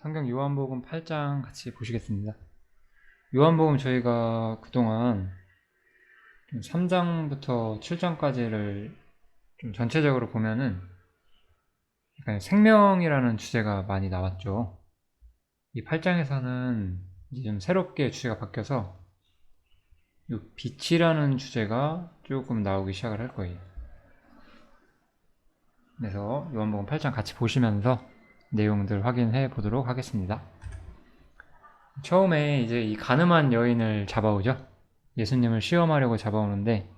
성경 요한복음 8장 같이 보시겠습니다. 요한복음 저희가 그동안 3장부터 7장까지를 좀 전체적으로 보면은 약간 생명이라는 주제가 많이 나왔죠. 이 8장에서는 이제 좀 새롭게 주제가 바뀌어서 이 빛이라는 주제가 조금 나오기 시작을 할 거예요. 그래서 요한복음 8장 같이 보시면서 내용들 확인해 보도록 하겠습니다. 처음에 이제 이 가늠한 여인을 잡아오죠. 예수님을 시험하려고 잡아오는데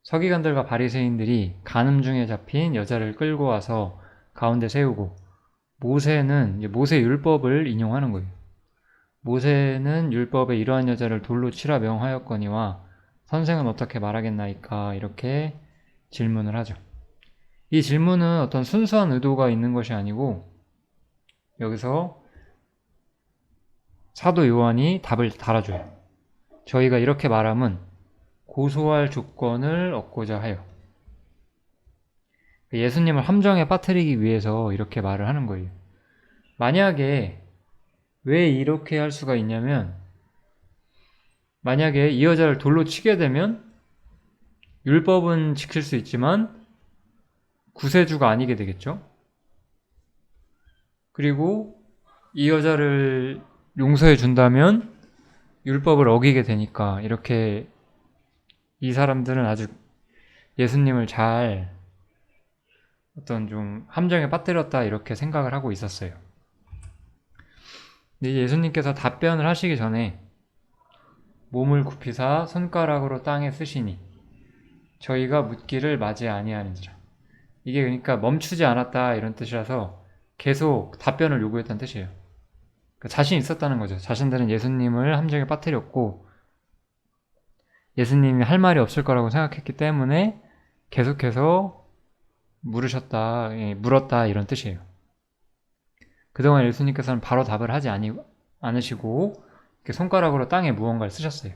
서기관들과 바리새인들이 간음 중에 잡힌 여자를 끌고 와서 가운데 세우고 모세는 이제 모세 율법을 인용하는 거예요. 모세는 율법에 이러한 여자를 돌로 치라 명하였거니와 선생은 어떻게 말하겠나이까 이렇게 질문을 하죠. 이 질문은 어떤 순수한 의도가 있는 것이 아니고 여기서 사도 요한이 답을 달아줘요. 저희가 이렇게 말함은 고소할 조건을 얻고자 하여. 예수님을 함정에 빠뜨리기 위해서 이렇게 말을 하는 거예요. 만약에 왜 이렇게 할 수가 있냐면 만약에 이 여자를 돌로 치게 되면 율법은 지킬 수 있지만 구세주가 아니게 되겠죠. 그리고 이 여자를 용서해 준다면 율법을 어기게 되니까 이렇게 이 사람들은 아주 예수님을 잘 어떤 좀 함정에 빠뜨렸다 이렇게 생각을 하고 있었어요. 근데 예수님께서 답변을 하시기 전에 몸을 굽히사 손가락으로 땅에 쓰시니 저희가 묻기를 맞이 아니하는지라. 이게 그러니까 멈추지 않았다 이런 뜻이라서 계속 답변을 요구했다는 뜻이에요. 그러니까 자신 있었다는 거죠. 자신들은 예수님을 함정에 빠뜨렸고 예수님이 할 말이 없을 거라고 생각했기 때문에 계속해서 물었다 이런 뜻이에요. 그동안 예수님께서는 바로 답을 하지 않으시고 이렇게 손가락으로 땅에 무언가를 쓰셨어요.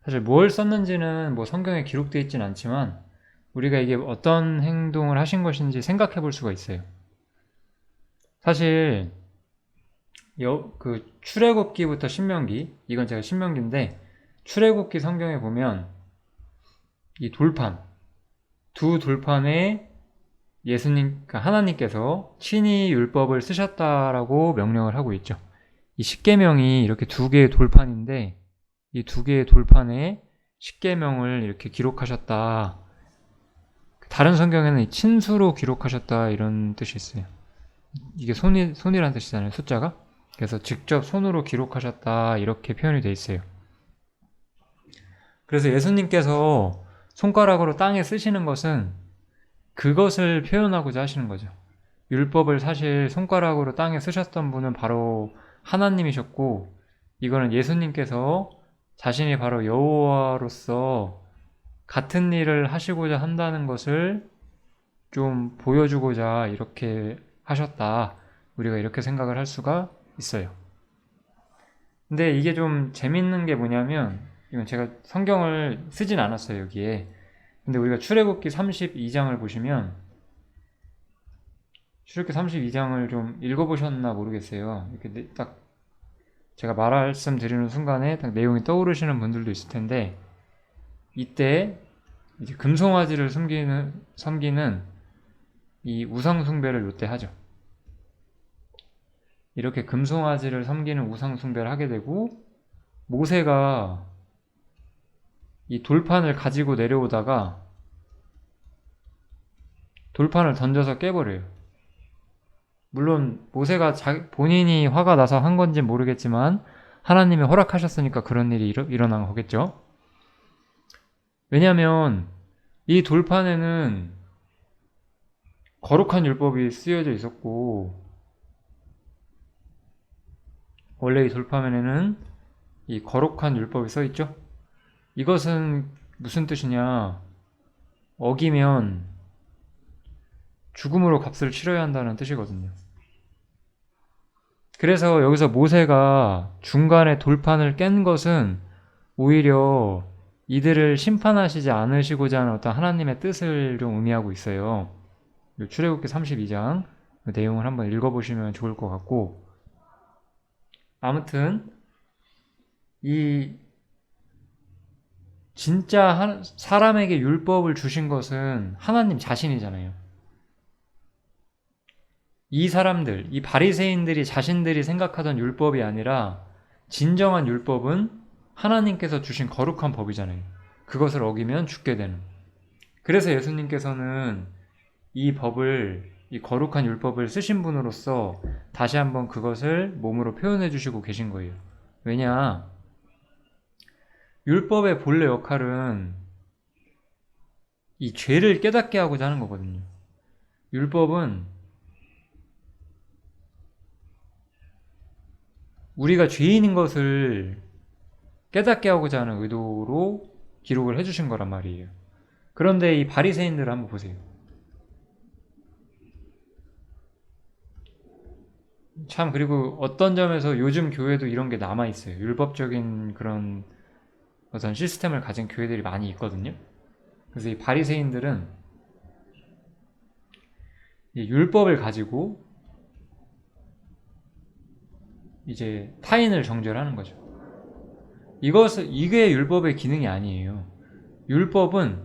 사실 뭘 썼는지는 뭐 성경에 기록되어 있지는 않지만 우리가 이게 어떤 행동을 하신 것인지 생각해 볼 수가 있어요. 사실 그 출애굽기부터 신명기, 이건 제가 신명기인데 출애굽기 성경에 보면 이 돌판, 두 돌판에 그러니까 하나님께서 친히 율법을 쓰셨다라고 명령을 하고 있죠. 이 십계명이 이렇게 두 개의 돌판인데 이 두 개의 돌판에 십계명을 이렇게 기록하셨다. 다른 성경에는 친수로 기록하셨다 이런 뜻이 있어요. 이게 손이라는 뜻이잖아요. 숫자가. 그래서 직접 손으로 기록하셨다 이렇게 표현이 돼 있어요. 그래서 예수님께서 손가락으로 땅에 쓰시는 것은 그것을 표현하고자 하시는 거죠. 율법을 사실 손가락으로 땅에 쓰셨던 분은 바로 하나님이셨고 이거는 예수님께서 자신이 바로 여호와로서 같은 일을 하시고자 한다는 것을 좀 보여주고자 이렇게 하셨다. 우리가 이렇게 생각을 할 수가 있어요. 근데 이게 좀 재밌는 게 뭐냐면 이건 제가 성경을 쓰진 않았어요 여기에. 근데 우리가 출애굽기 32장을 보시면 출애굽기 32장을 좀 읽어보셨나 모르겠어요. 이렇게 딱 제가 말씀드리는 순간에 딱 내용이 떠오르시는 분들도 있을 텐데 이때 이제 금송아지를 섬기는 이 우상숭배를 이때 하죠. 이렇게 금송아지를 섬기는 우상숭배를 하게 되고 모세가 이 돌판을 가지고 내려오다가 돌판을 던져서 깨버려요. 물론 모세가 본인이 화가 나서 한 건지 모르겠지만 하나님이 허락하셨으니까 그런 일이 일어난 거겠죠. 왜냐하면 이 돌판에는 거룩한 율법이 쓰여져 있었고 원래 이 돌판에는 이 거룩한 율법이 써 있죠. 이것은 무슨 뜻이냐? 어기면 죽음으로 값을 치러야 한다는 뜻이거든요. 그래서 여기서 모세가 중간에 돌판을 깬 것은 오히려 이들을 심판하시지 않으시고자 하는 어떤 하나님의 뜻을 좀 의미하고 있어요. 출애굽기 32장 그 내용을 한번 읽어보시면 좋을 것 같고, 아무튼 이 진짜 사람에게 율법을 주신 것은 하나님 자신이잖아요. 이 사람들, 이 바리새인들이 자신들이 생각하던 율법이 아니라 진정한 율법은 하나님께서 주신 거룩한 법이잖아요. 그것을 어기면 죽게 되는. 그래서 예수님께서는 이 법을, 이 거룩한 율법을 쓰신 분으로서 다시 한번 그것을 몸으로 표현해 주시고 계신 거예요. 왜냐? 율법의 본래 역할은 이 죄를 깨닫게 하고자 하는 거거든요. 율법은 우리가 죄인인 것을 깨닫게 하고자 하는 의도로 기록을 해주신 거란 말이에요. 그런데 이 바리새인들을 한번 보세요. 참, 그리고 어떤 점에서 요즘 교회도 이런 게 남아있어요. 율법적인 그런 어떤 시스템을 가진 교회들이 많이 있거든요. 그래서 이 바리새인들은 이 율법을 가지고 이제 타인을 정죄하는 거죠. 이게 율법의 기능이 아니에요. 율법은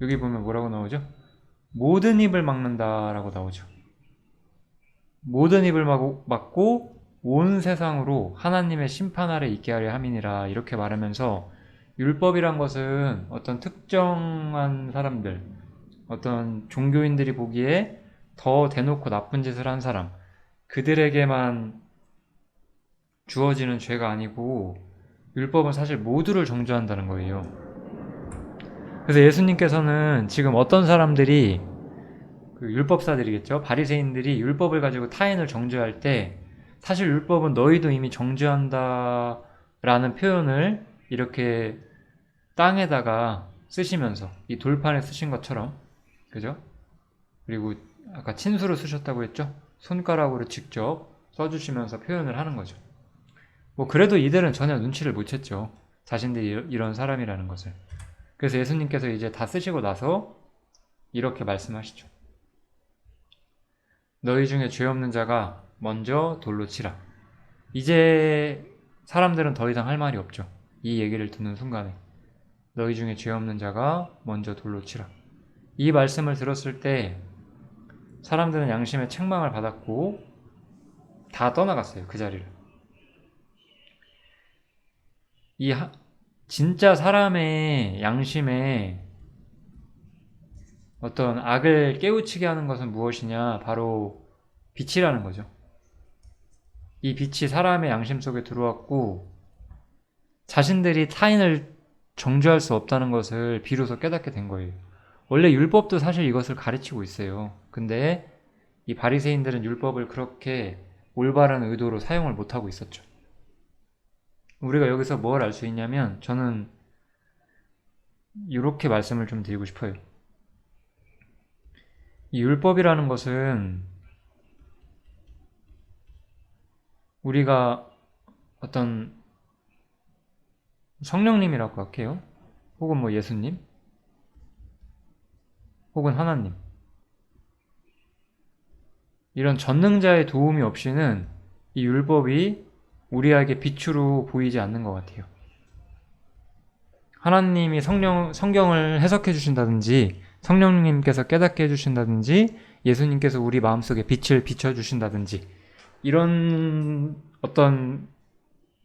여기 보면 뭐라고 나오죠? 모든 입을 막는다라고 나오죠. 모든 입을 막고 온 세상으로 하나님의 심판 아래 있게 하려 함이니라, 이렇게 말하면서 율법이란 것은 어떤 특정한 사람들, 어떤 종교인들이 보기에 더 대놓고 나쁜 짓을 한 사람, 그들에게만 주어지는 죄가 아니고 율법은 사실 모두를 정죄한다는 거예요. 그래서 예수님께서는 지금 어떤 사람들이, 그 율법사들이겠죠, 바리새인들이 율법을 가지고 타인을 정죄할 때 사실 율법은 너희도 이미 정죄한다 라는 표현을 이렇게 땅에다가 쓰시면서, 이 돌판에 쓰신 것처럼, 그죠? 그리고 아까 친수로 쓰셨다고 했죠? 손가락으로 직접 써주시면서 표현을 하는 거죠. 뭐 그래도 이들은 전혀 눈치를 못 챘죠. 자신들이 이런 사람이라는 것을. 그래서 예수님께서 이제 다 쓰시고 나서 이렇게 말씀하시죠. 너희 중에 죄 없는 자가 먼저 돌로 치라. 이제 사람들은 더 이상 할 말이 없죠. 이 얘기를 듣는 순간에. 너희 중에 죄 없는 자가 먼저 돌로 치라. 이 말씀을 들었을 때 사람들은 양심의 책망을 받았고 다 떠나갔어요. 그 자리를. 진짜 사람의 양심에 어떤 악을 깨우치게 하는 것은 무엇이냐? 바로 빛이라는 거죠. 이 빛이 사람의 양심 속에 들어왔고 자신들이 타인을 정죄할 수 없다는 것을 비로소 깨닫게 된 거예요. 원래 율법도 사실 이것을 가르치고 있어요. 근데 이 바리새인들은 율법을 그렇게 올바른 의도로 사용을 못하고 있었죠. 우리가 여기서 뭘 알 수 있냐면, 저는 이렇게 말씀을 좀 드리고 싶어요. 이 율법이라는 것은 우리가 어떤 성령님이라고 할게요. 혹은 뭐 예수님, 혹은 하나님, 이런 전능자의 도움이 없이는 이 율법이 우리에게 빛으로 보이지 않는 것 같아요. 하나님이 성경을 해석해 주신다든지, 성령님께서 깨닫게 해주신다든지, 예수님께서 우리 마음속에 빛을 비춰주신다든지, 이런 어떤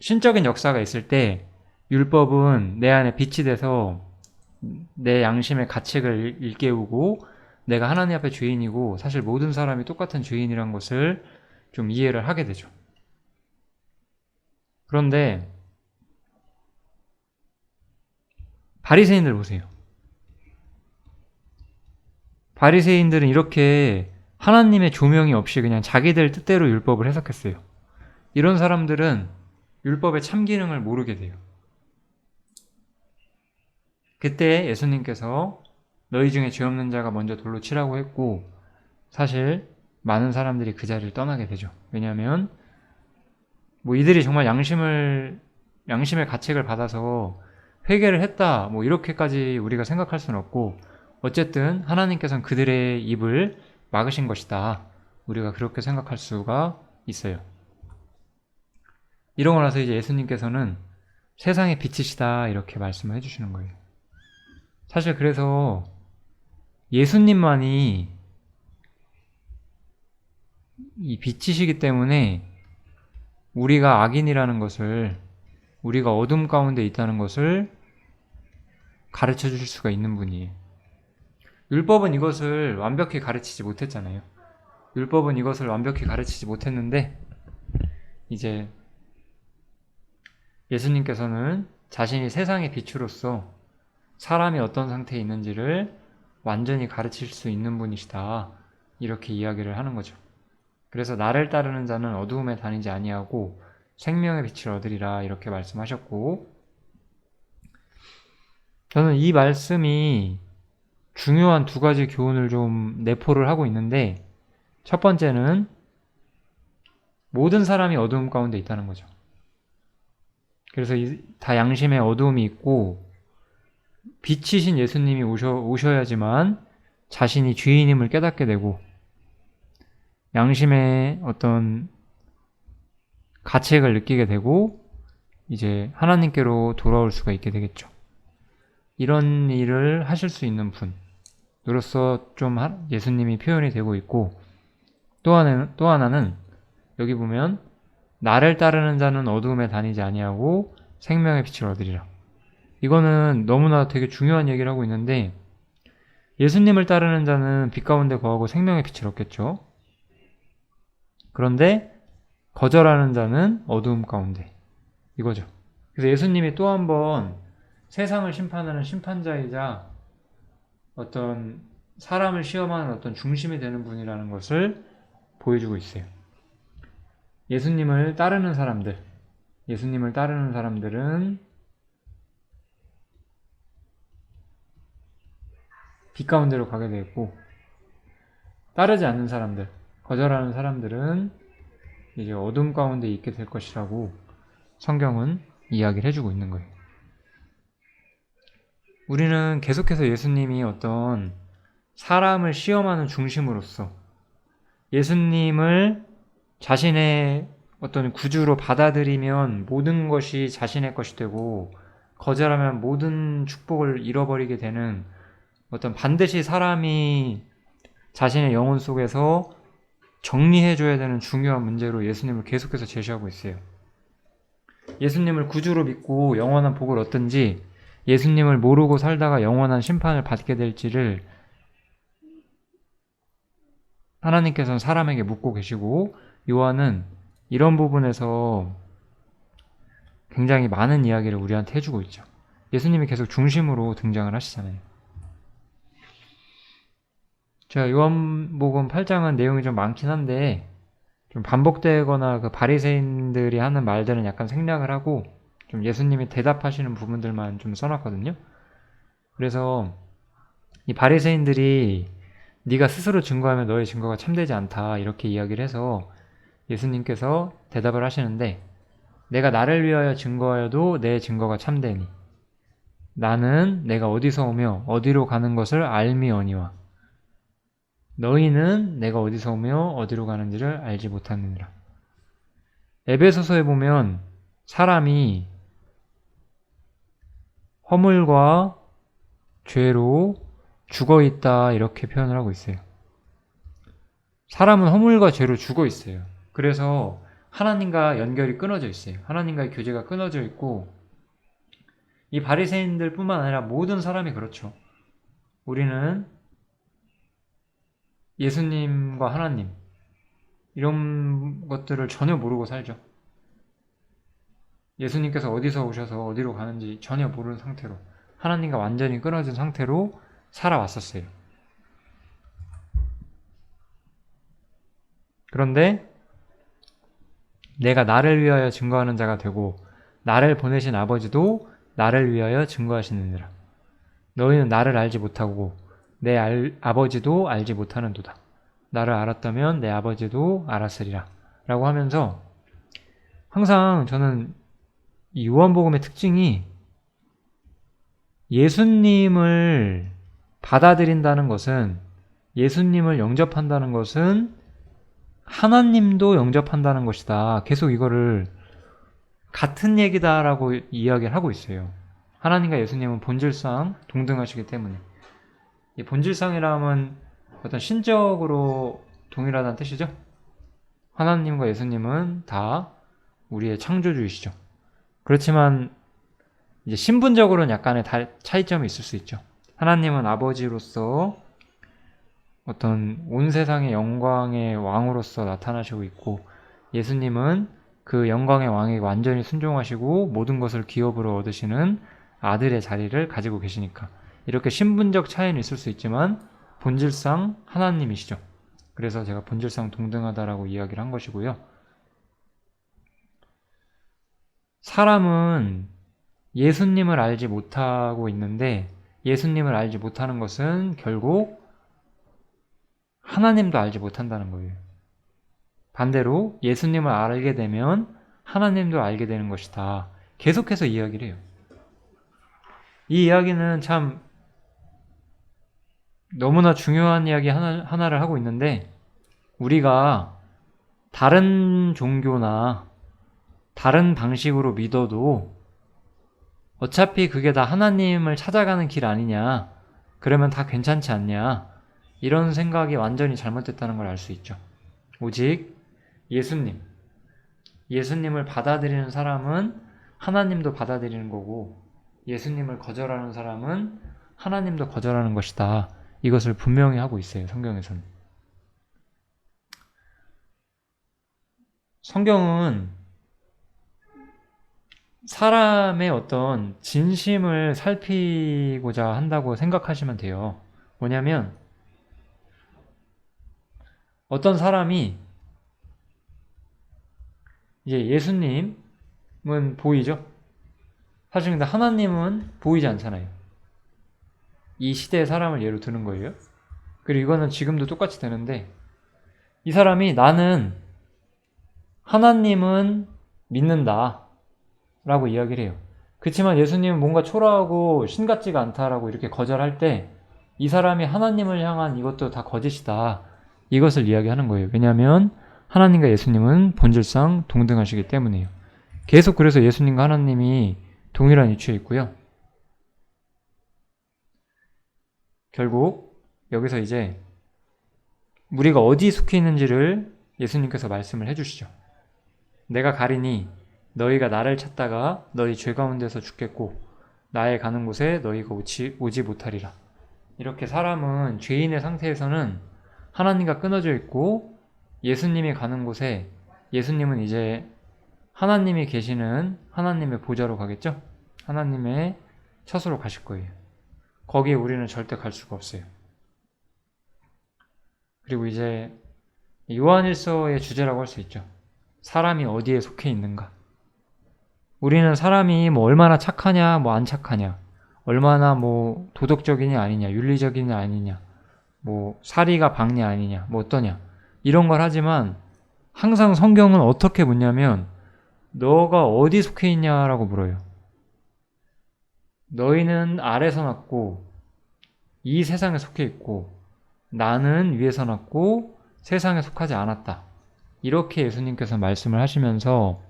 신적인 역사가 있을 때 율법은 내 안에 빛이 돼서 내 양심의 가책을 일깨우고 내가 하나님 앞에 죄인이고 사실 모든 사람이 똑같은 죄인이란 것을 좀 이해를 하게 되죠. 그런데 바리새인들 보세요. 바리새인들은 이렇게 하나님의 조명이 없이 그냥 자기들 뜻대로 율법을 해석했어요. 이런 사람들은 율법의 참기능을 모르게 돼요. 그때 예수님께서 너희 중에 죄 없는 자가 먼저 돌로 치라고 했고, 사실 많은 사람들이 그 자리를 떠나게 되죠. 왜냐하면 뭐 이들이 정말 양심의 가책을 받아서 회개를 했다, 뭐 이렇게까지 우리가 생각할 수는 없고, 어쨌든 하나님께서는 그들의 입을 막으신 것이다. 우리가 그렇게 생각할 수가 있어요. 이러고 나서 이제 예수님께서는 세상의 빛이시다 이렇게 말씀을 해주시는 거예요. 사실 그래서 예수님만이 이 빛이시기 때문에 우리가 악인이라는 것을, 우리가 어둠 가운데 있다는 것을 가르쳐 주실 수가 있는 분이에요. 율법은 이것을 완벽히 가르치지 못했잖아요. 율법은 이것을 완벽히 가르치지 못했는데 이제 예수님께서는 자신이 세상의 빛으로서 사람이 어떤 상태에 있는지를 완전히 가르칠 수 있는 분이시다. 이렇게 이야기를 하는 거죠. 그래서 나를 따르는 자는 어두움에 다니지 아니하고 생명의 빛을 얻으리라 이렇게 말씀하셨고, 저는 이 말씀이 중요한 두 가지 교훈을 좀 내포를 하고 있는데, 첫 번째는 모든 사람이 어두움 가운데 있다는 거죠. 그래서 다 양심에 어두움이 있고 빛이신 예수님이 오셔야지만 자신이 죄인임을 깨닫게 되고 양심의 어떤 가책을 느끼게 되고 이제 하나님께로 돌아올 수가 있게 되겠죠. 이런 일을 하실 수 있는 분으로서 좀 예수님이 표현이 되고 있고, 또 하나는 여기 보면 나를 따르는 자는 어두움에 다니지 아니하고 생명의 빛을 얻으리라. 이거는 너무나 되게 중요한 얘기를 하고 있는데, 예수님을 따르는 자는 빛 가운데 거하고 생명의 빛을 얻겠죠. 그런데 거절하는 자는 어두움 가운데, 이거죠. 그래서 예수님이 또 한 번 세상을 심판하는 심판자이자 어떤 사람을 시험하는 어떤 중심이 되는 분이라는 것을 보여주고 있어요. 예수님을 따르는 사람들은 빛 가운데로 가게 되었고, 따르지 않는 사람들, 거절하는 사람들은 이제 어둠 가운데 있게 될 것이라고 성경은 이야기를 해주고 있는 거예요. 우리는 계속해서 예수님이 어떤 사람을 시험하는 중심으로서 예수님을 자신의 어떤 구주로 받아들이면 모든 것이 자신의 것이 되고, 거절하면 모든 축복을 잃어버리게 되는 어떤 반드시 사람이 자신의 영혼 속에서 정리해줘야 되는 중요한 문제로 예수님을 계속해서 제시하고 있어요. 예수님을 구주로 믿고 영원한 복을 얻든지 예수님을 모르고 살다가 영원한 심판을 받게 될지를 하나님께서는 사람에게 묻고 계시고, 요한은 이런 부분에서 굉장히 많은 이야기를 우리한테 해주고 있죠. 예수님이 계속 중심으로 등장을 하시잖아요. 제가 요한복음 8장은 내용이 좀 많긴 한데 좀 반복되거나 그 바리새인들이 하는 말들은 약간 생략을 하고 좀 예수님이 대답하시는 부분들만 좀 써놨거든요. 그래서 이 바리새인들이 네가 스스로 증거하면 너의 증거가 참되지 않다 이렇게 이야기를 해서 예수님께서 대답을 하시는데, 내가 나를 위하여 증거하여도 내 증거가 참되니 나는 내가 어디서 오며 어디로 가는 것을 알미오니와 너희는 내가 어디서 오며 어디로 가는지를 알지 못하느니라. 에베소서에 보면 사람이 허물과 죄로 죽어있다 이렇게 표현을 하고 있어요. 사람은 허물과 죄로 죽어있어요. 그래서 하나님과 연결이 끊어져 있어요. 하나님과의 교제가 끊어져 있고, 이 바리새인들 뿐만 아니라 모든 사람이 그렇죠. 우리는 예수님과 하나님 이런 것들을 전혀 모르고 살죠. 예수님께서 어디서 오셔서 어디로 가는지 전혀 모르는 상태로, 하나님과 완전히 끊어진 상태로 살아왔었어요. 그런데 내가 나를 위하여 증거하는 자가 되고 나를 보내신 아버지도 나를 위하여 증거하시느니라. 너희는 나를 알지 못하고 내 아버지도 알지 못하는도다. 나를 알았다면 내 아버지도 알았으리라. 라고 하면서 항상 저는 이 요한복음의 특징이 예수님을 받아들인다는 것은, 예수님을 영접한다는 것은 하나님도 영접한다는 것이다. 계속 이거를 같은 얘기다라고 이야기를 하고 있어요. 하나님과 예수님은 본질상 동등하시기 때문에. 이 본질상이라면 어떤 신적으로 동일하다는 뜻이죠. 하나님과 예수님은 다 우리의 창조주이시죠. 그렇지만 이제 신분적으로는 약간의 차이점이 있을 수 있죠. 하나님은 아버지로서 어떤 온 세상의 영광의 왕으로서 나타나시고 있고, 예수님은 그 영광의 왕에게 완전히 순종하시고 모든 것을 기업으로 얻으시는 아들의 자리를 가지고 계시니까 이렇게 신분적 차이는 있을 수 있지만 본질상 하나님이시죠. 그래서 제가 본질상 동등하다라고 이야기를 한 것이고요. 사람은 예수님을 알지 못하고 있는데, 예수님을 알지 못하는 것은 결국 하나님도 알지 못한다는 거예요. 반대로 예수님을 알게 되면 하나님도 알게 되는 것이다. 계속해서 이야기를 해요. 이 이야기는 참 너무나 중요한 이야기 하나를 하고 있는데, 우리가 다른 종교나 다른 방식으로 믿어도 어차피 그게 다 하나님을 찾아가는 길 아니냐, 그러면 다 괜찮지 않냐, 이런 생각이 완전히 잘못됐다는 걸 알 수 있죠. 오직 예수님을 받아들이는 사람은 하나님도 받아들이는 거고, 예수님을 거절하는 사람은 하나님도 거절하는 것이다. 이것을 분명히 하고 있어요, 성경에서는. 성경은 사람의 어떤 진심을 살피고자 한다고 생각하시면 돼요. 뭐냐면, 어떤 사람이 이제 예수님은 보이죠? 사실 근데 하나님은 보이지 않잖아요. 이 시대의 사람을 예로 드는 거예요. 그리고 이거는 지금도 똑같이 되는데, 이 사람이 나는 하나님은 믿는다 라고 이야기를 해요. 그렇지만 예수님은 뭔가 초라하고 신 같지가 않다라고 이렇게 거절할 때, 이 사람이 하나님을 향한 이것도 다 거짓이다, 이것을 이야기하는 거예요. 왜냐하면 하나님과 예수님은 본질상 동등하시기 때문이에요. 계속 그래서 예수님과 하나님이 동일한 위치에 있고요. 결국 여기서 이제 우리가 어디 속해 있는지를 예수님께서 말씀을 해주시죠. 내가 가리니 너희가 나를 찾다가 너희 죄 가운데서 죽겠고 나의 가는 곳에 너희가 오지 못하리라. 이렇게 사람은 죄인의 상태에서는 하나님과 끊어져 있고, 예수님이 가는 곳에, 예수님은 이제 하나님이 계시는 하나님의 보좌로 가겠죠? 하나님의 처소로 가실 거예요. 거기에 우리는 절대 갈 수가 없어요. 그리고 이제 요한일서의 주제라고 할 수 있죠. 사람이 어디에 속해 있는가. 우리는 사람이 뭐 얼마나 착하냐, 뭐 안 착하냐, 얼마나 뭐 도덕적이냐 아니냐, 윤리적이냐 아니냐, 뭐 사리가 박냐 아니냐, 뭐 어떠냐, 이런 걸 하지만 항상 성경은 어떻게 묻냐면 너가 어디 속해 있냐라고 물어요. 너희는 아래서 났고 이 세상에 속해 있고 나는 위에서 났고 세상에 속하지 않았다. 이렇게 예수님께서 말씀을 하시면서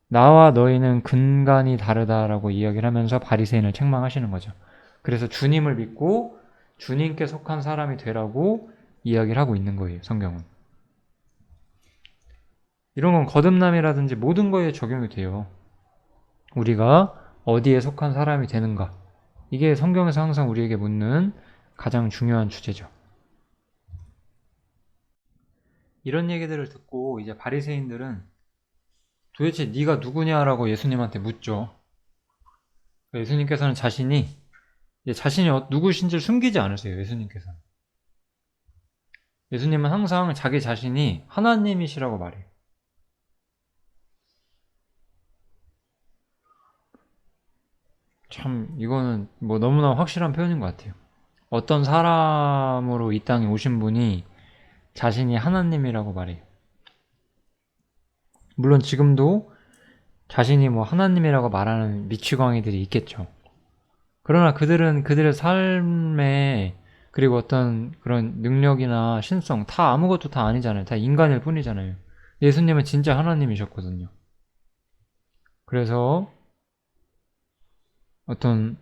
나와 너희는 근간이 다르다라고 이야기를 하면서 바리새인을 책망하시는 거죠. 그래서 주님을 믿고 주님께 속한 사람이 되라고 이야기를 하고 있는 거예요, 성경은. 이런 건 거듭남이라든지 모든 거에 적용이 돼요. 우리가 어디에 속한 사람이 되는가, 이게 성경에서 항상 우리에게 묻는 가장 중요한 주제죠. 이런 얘기들을 듣고 이제 바리새인들은 도대체 네가 누구냐라고 예수님한테 묻죠. 예수님께서는 자신이 누구신지를 숨기지 않으세요. 예수님께서는. 예수님은 항상 자기 자신이 하나님이시라고 말해요. 참 이거는 뭐 너무나 확실한 표현인 것 같아요. 어떤 사람으로 이 땅에 오신 분이 자신이 하나님이라고 말해요. 물론 지금도 자신이 뭐 하나님이라고 말하는 미치광이들이 있겠죠. 그러나 그들은 그들의 삶에 그리고 어떤 그런 능력이나 신성 다 아무것도 다 아니잖아요. 다 인간일 뿐이잖아요. 예수님은 진짜 하나님이셨거든요. 그래서 어떤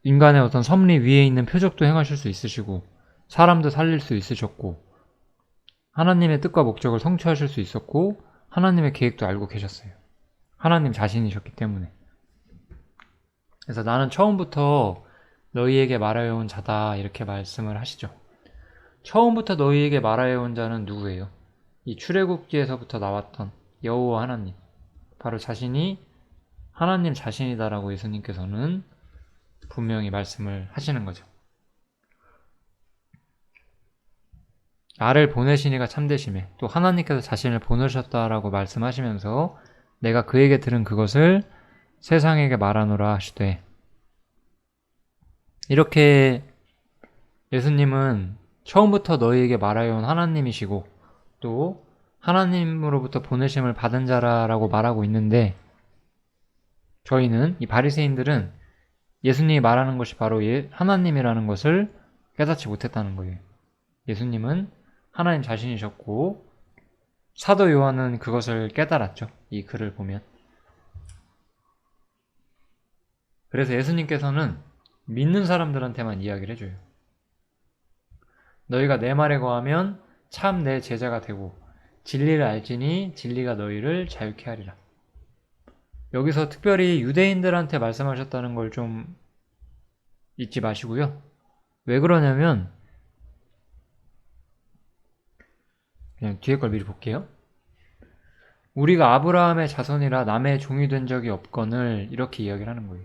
인간의 어떤 섭리 위에 있는 표적도 행하실 수 있으시고 사람도 살릴 수 있으셨고 하나님의 뜻과 목적을 성취하실 수 있었고 하나님의 계획도 알고 계셨어요. 하나님 자신이셨기 때문에. 그래서 나는 처음부터 너희에게 말하여온 자다 이렇게 말씀을 하시죠. 처음부터 너희에게 말하여온 자는 누구예요? 이 출애굽기에서부터 나왔던 여호와 하나님, 바로 자신이 하나님 자신이다라고 예수님께서는 분명히 말씀을 하시는 거죠. 나를 보내시니가 참되심에 또 하나님께서 자신을 보내셨다라고 말씀하시면서 내가 그에게 들은 그것을 세상에게 말하노라 하시되, 이렇게 예수님은 처음부터 너희에게 말하여온 하나님이시고 또 하나님으로부터 보내심을 받은 자라고 말하고 있는데, 저희는 이 바리새인들은 예수님이 말하는 것이 바로 하나님이라는 것을 깨닫지 못했다는 거예요. 예수님은 하나님 자신이셨고 사도 요한은 그것을 깨달았죠. 이 글을 보면. 그래서 예수님께서는 믿는 사람들한테만 이야기를 해줘요. 너희가 내 말에 거하면 참 내 제자가 되고 진리를 알지니 진리가 너희를 자유케 하리라. 여기서 특별히 유대인들한테 말씀하셨다는 걸 좀 잊지 마시고요. 왜 그러냐면, 그냥 뒤에 걸 미리 볼게요. 우리가 아브라함의 자손이라 남의 종이 된 적이 없거늘 이렇게 이야기를 하는 거예요.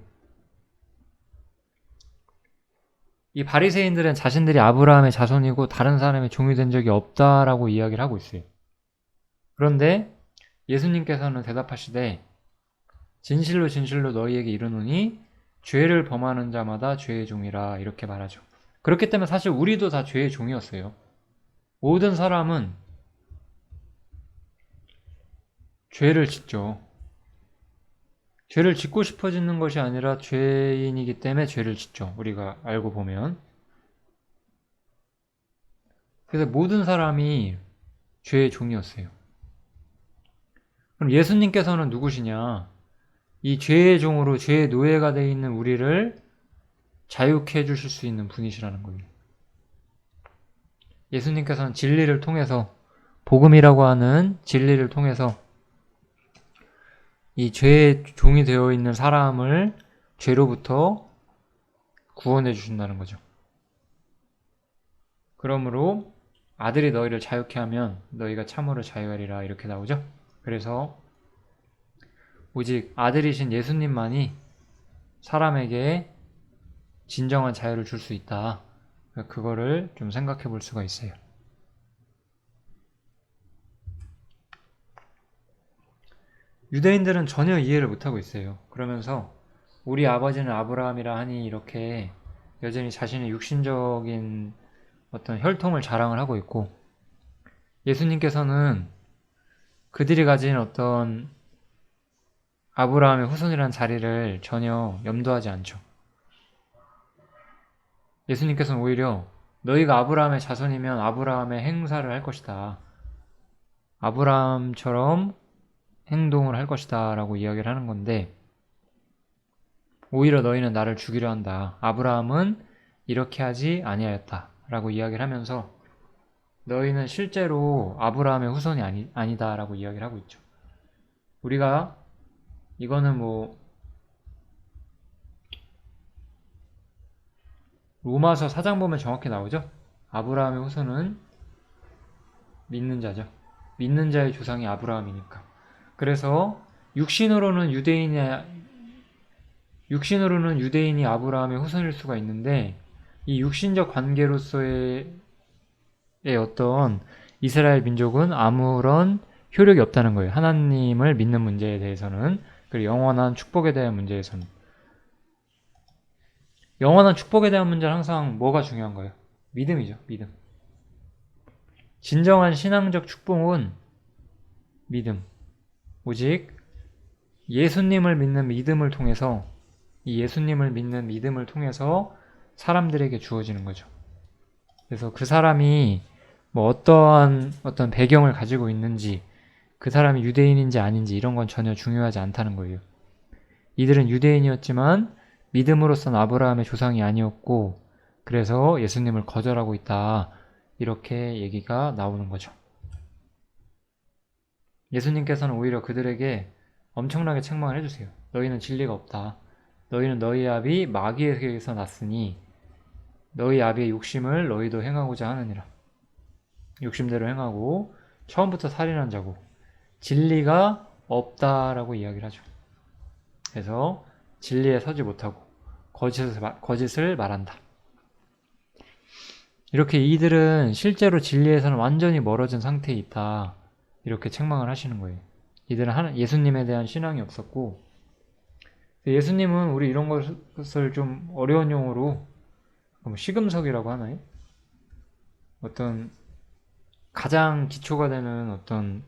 이 바리새인들은 자신들이 아브라함의 자손이고 다른 사람의 종이 된 적이 없다라고 이야기를 하고 있어요. 그런데 예수님께서는 대답하시되 진실로 진실로 너희에게 이르노니 죄를 범하는 자마다 죄의 종이라 이렇게 말하죠. 그렇기 때문에 사실 우리도 다 죄의 종이었어요. 모든 사람은 죄를 짓죠. 죄를 짓고 싶어 짓는 것이 아니라 죄인이기 때문에 죄를 짓죠. 우리가 알고 보면. 그래서 모든 사람이 죄의 종이었어요. 그럼 예수님께서는 누구시냐? 이 죄의 종으로 죄의 노예가 되어 있는 우리를 자유케 해주실 수 있는 분이시라는 거예요. 예수님께서는 진리를 통해서, 복음이라고 하는 진리를 통해서 이 죄의 종이 되어 있는 사람을 죄로부터 구원해 주신다는 거죠. 그러므로 아들이 너희를 자유케 하면 너희가 참으로 자유하리라 이렇게 나오죠. 그래서 오직 아들이신 예수님만이 사람에게 진정한 자유를 줄 수 있다. 그거를 좀 생각해 볼 수가 있어요. 유대인들은 전혀 이해를 못하고 있어요. 그러면서 우리 아버지는 아브라함이라 하니 이렇게 여전히 자신의 육신적인 어떤 혈통을 자랑을 하고 있고, 예수님께서는 그들이 가진 어떤 아브라함의 후손이라는 자리를 전혀 염두하지 않죠. 예수님께서는 오히려 너희가 아브라함의 자손이면 아브라함의 행사를 할 것이다. 아브라함처럼 행동을 할 것이다 라고 이야기를 하는 건데, 오히려 너희는 나를 죽이려 한다. 아브라함은 이렇게 하지 아니하였다 라고 이야기를 하면서 너희는 실제로 아브라함의 후손이 아니다 라고 이야기를 하고 있죠. 우리가 이거는 로마서 4장 보면 정확히 나오죠. 아브라함의 후손은 믿는 자죠. 믿는 자의 조상이 아브라함이니까. 그래서 육신으로는 유대인이 아브라함의 후손일 수가 있는데, 이 육신적 관계로서의 어떤 이스라엘 민족은 아무런 효력이 없다는 거예요. 하나님을 믿는 문제에 대해서는, 그리고 영원한 축복에 대한 문제에서는. 영원한 축복에 대한 문제는 항상 뭐가 중요한 거예요? 믿음이죠. 믿음. 진정한 신앙적 축복은 믿음. 오직 예수님을 믿는 믿음을 통해서, 이 예수님을 믿는 믿음을 통해서 사람들에게 주어지는 거죠. 그래서 그 사람이 뭐 어떤 배경을 가지고 있는지, 그 사람이 유대인인지 아닌지 이런 건 전혀 중요하지 않다는 거예요. 이들은 유대인이었지만 믿음으로선 아브라함의 조상이 아니었고, 그래서 예수님을 거절하고 있다. 이렇게 얘기가 나오는 거죠. 예수님께서는 오히려 그들에게 엄청나게 책망을 해주세요. 너희는 진리가 없다. 너희는 너희 아비 마귀에게서 났으니 너희 아비의 욕심을 너희도 행하고자 하느니라. 욕심대로 행하고 처음부터 살인한 자고 진리가 없다라고 이야기를 하죠. 그래서 진리에 서지 못하고 거짓을 말한다. 이렇게 이들은 실제로 진리에서는 완전히 멀어진 상태에 있다. 이렇게 책망을 하시는 거예요. 이들은 예수님에 대한 신앙이 없었고, 예수님은 우리 이런 것을 좀 어려운 용어로 시금석이라고 하나요? 어떤 가장 기초가 되는 어떤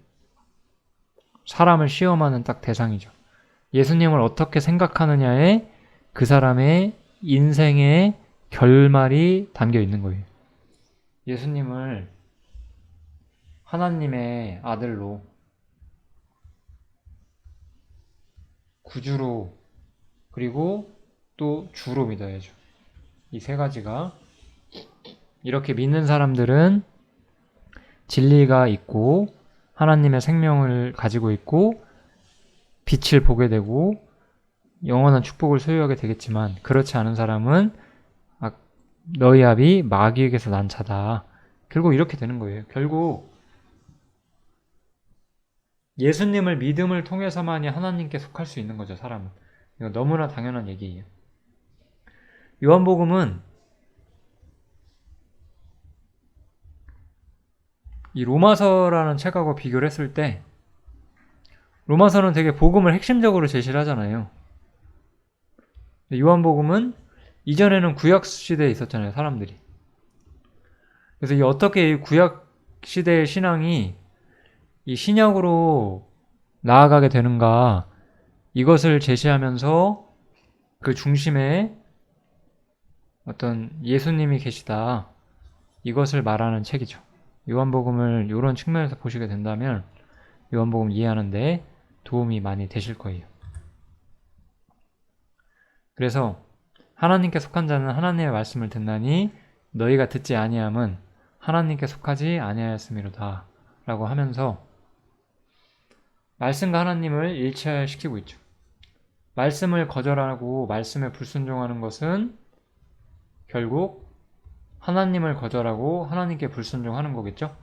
사람을 시험하는 딱 대상이죠. 예수님을 어떻게 생각하느냐에 그 사람의 인생의 결말이 담겨 있는 거예요. 예수님을 하나님의 아들로, 구주로, 그리고 또 주로 믿어야죠. 이 세 가지가 이렇게 믿는 사람들은 진리가 있고 하나님의 생명을 가지고 있고 빛을 보게 되고 영원한 축복을 소유하게 되겠지만, 그렇지 않은 사람은 너희 아비 마귀에게서 난 자다. 결국 이렇게 되는 거예요. 결국 예수님을 믿음을 통해서만이 하나님께 속할 수 있는 거죠, 사람은. 이거 너무나 당연한 얘기예요. 요한복음은 이 로마서라는 책하고 비교를 했을 때 로마서는 되게 복음을 핵심적으로 제시를 하잖아요. 요한복음은 이전에는 구약 시대에 있었잖아요, 사람들이. 그래서 어떻게 이 구약 시대의 신앙이 이 신약으로 나아가게 되는가, 이것을 제시하면서 그 중심에 어떤 예수님이 계시다, 이것을 말하는 책이죠. 요한복음을 이런 측면에서 보시게 된다면 요한복음 이해하는데 도움이 많이 되실 거예요. 그래서 하나님께 속한 자는 하나님의 말씀을 듣나니 너희가 듣지 아니함은 하나님께 속하지 아니하였음이로다 라고 하면서 말씀과 하나님을 일치시키고 있죠. 말씀을 거절하고 말씀에 불순종하는 것은 결국 하나님을 거절하고 하나님께 불순종하는 거겠죠.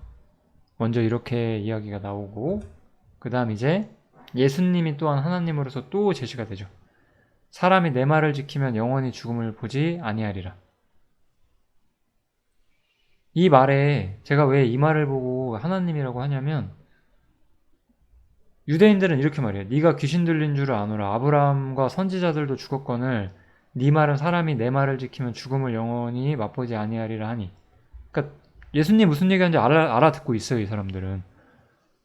먼저 이렇게 이야기가 나오고, 그 다음 이제 예수님이 또한 하나님으로서 또 제시가 되죠. 사람이 내 말을 지키면 영원히 죽음을 보지 아니하리라. 이 말에 제가 왜 이 말을 보고 하나님이라고 하냐면, 유대인들은 이렇게 말해요. 네가 귀신 들린 줄을 아노라. 아브라함과 선지자들도 죽었거늘 네 말은 사람이 내 말을 지키면 죽음을 영원히 맛보지 아니하리라 하니. 그러니까 예수님 무슨 얘기하는지 알아듣고 있어요, 이 사람들은.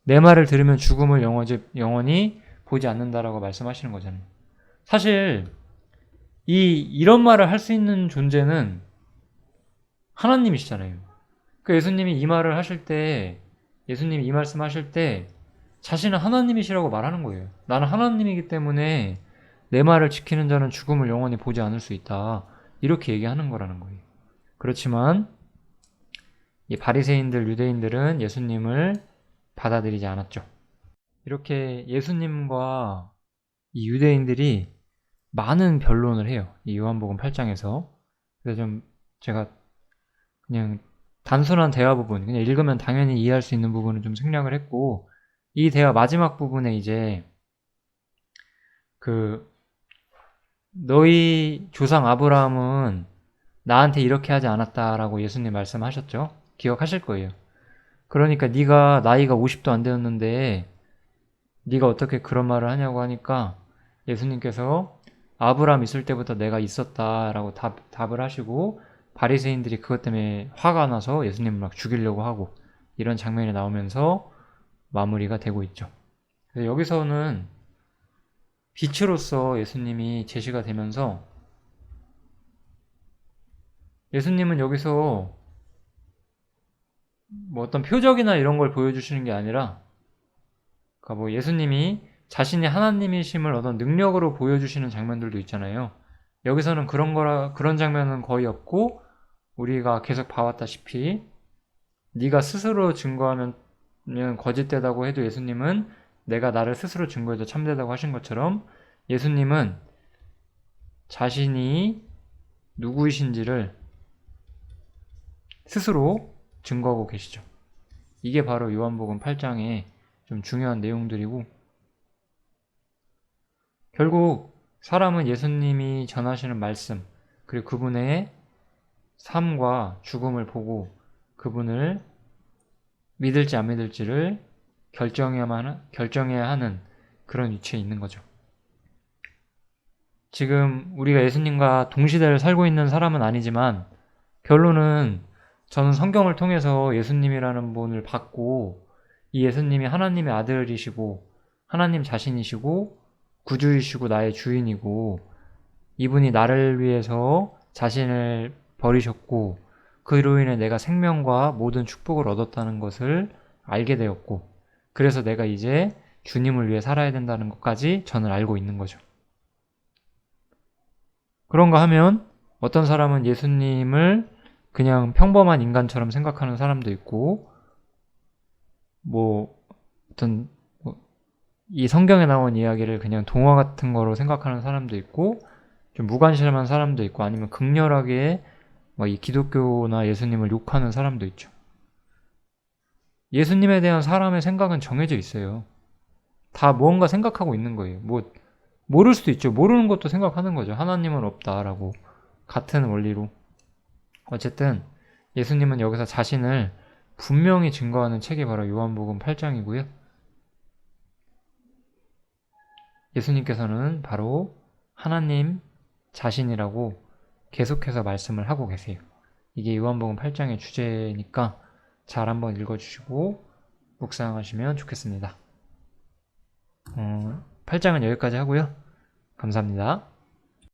내 말을 들으면 죽음을 영원히 보지 않는다라고 말씀하시는 거잖아요. 사실 이런 말을 할 수 있는 존재는 하나님이시잖아요. 그 예수님이 이 말을 하실 때, 예수님이 이 말씀하실 때 자신은 하나님이시라고 말하는 거예요. 나는 하나님이기 때문에 내 말을 지키는 자는 죽음을 영원히 보지 않을 수 있다. 이렇게 얘기하는 거라는 거예요. 그렇지만 이 바리새인들, 유대인들은 예수님을 받아들이지 않았죠. 이렇게 예수님과 이 유대인들이 많은 변론을 해요. 이 요한복음 8장에서. 그래서 좀 제가 그냥 단순한 대화 부분, 그냥 읽으면 당연히 이해할 수 있는 부분은 좀 생략을 했고, 이 대화 마지막 부분에 이제 너희 조상 아브라함은 나한테 이렇게 하지 않았다라고 예수님 말씀하셨죠? 기억하실 거예요. 그러니까 네가 나이가 50도 안 되었는데 네가 어떻게 그런 말을 하냐고 하니까 예수님께서 아브라함 있을 때부터 내가 있었다라고 답을 하시고, 바리새인들이 그것 때문에 화가 나서 예수님을 막 죽이려고 하고, 이런 장면이 나오면서 마무리가 되고 있죠. 그래서 여기서는 빛으로서 예수님이 제시가 되면서, 예수님은 여기서 뭐 어떤 표적이나 이런 걸 보여주시는 게 아니라, 그러니까 뭐 예수님이 자신이 하나님이심을 어떤 능력으로 보여주시는 장면들도 있잖아요. 여기서는 그런 장면은 거의 없고, 우리가 계속 봐왔다시피 네가 스스로 증거하면 거짓되다고 해도 예수님은 내가 나를 스스로 증거해도 참되다고 하신 것처럼, 예수님은 자신이 누구이신지를 스스로 증거하고 계시죠. 이게 바로 요한복음 8장의 좀 중요한 내용들이고, 결국 사람은 예수님이 전하시는 말씀, 그리고 그분의 삶과 죽음을 보고 그분을 믿을지 안 믿을지를 결정해야 하는 그런 위치에 있는 거죠. 지금 우리가 예수님과 동시대를 살고 있는 사람은 아니지만, 결론은 저는 성경을 통해서 예수님이라는 분을 봤고, 이 예수님이 하나님의 아들이시고 하나님 자신이시고 구주이시고 나의 주인이고, 이분이 나를 위해서 자신을 버리셨고 그로 인해 내가 생명과 모든 축복을 얻었다는 것을 알게 되었고, 그래서 내가 이제 주님을 위해 살아야 된다는 것까지 저는 알고 있는 거죠. 그런가 하면 어떤 사람은 예수님을 그냥 평범한 인간처럼 생각하는 사람도 있고, 뭐 어떤 이 성경에 나온 이야기를 그냥 동화 같은 거로 생각하는 사람도 있고, 좀 무관심한 사람도 있고, 아니면 극렬하게 이 기독교나 예수님을 욕하는 사람도 있죠. 예수님에 대한 사람의 생각은 정해져 있어요. 다 무언가 생각하고 있는 거예요. 뭐 모를 수도 있죠. 모르는 것도 생각하는 거죠. 하나님은 없다라고. 같은 원리로. 어쨌든 예수님은 여기서 자신을 분명히 증거하는 책이 바로 요한복음 8장이고요. 예수님께서는 바로 하나님 자신이라고 계속해서 말씀을 하고 계세요. 이게 요한복음 8장의 주제니까 잘 한번 읽어주시고 묵상하시면 좋겠습니다. 8장은 여기까지 하고요. 감사합니다.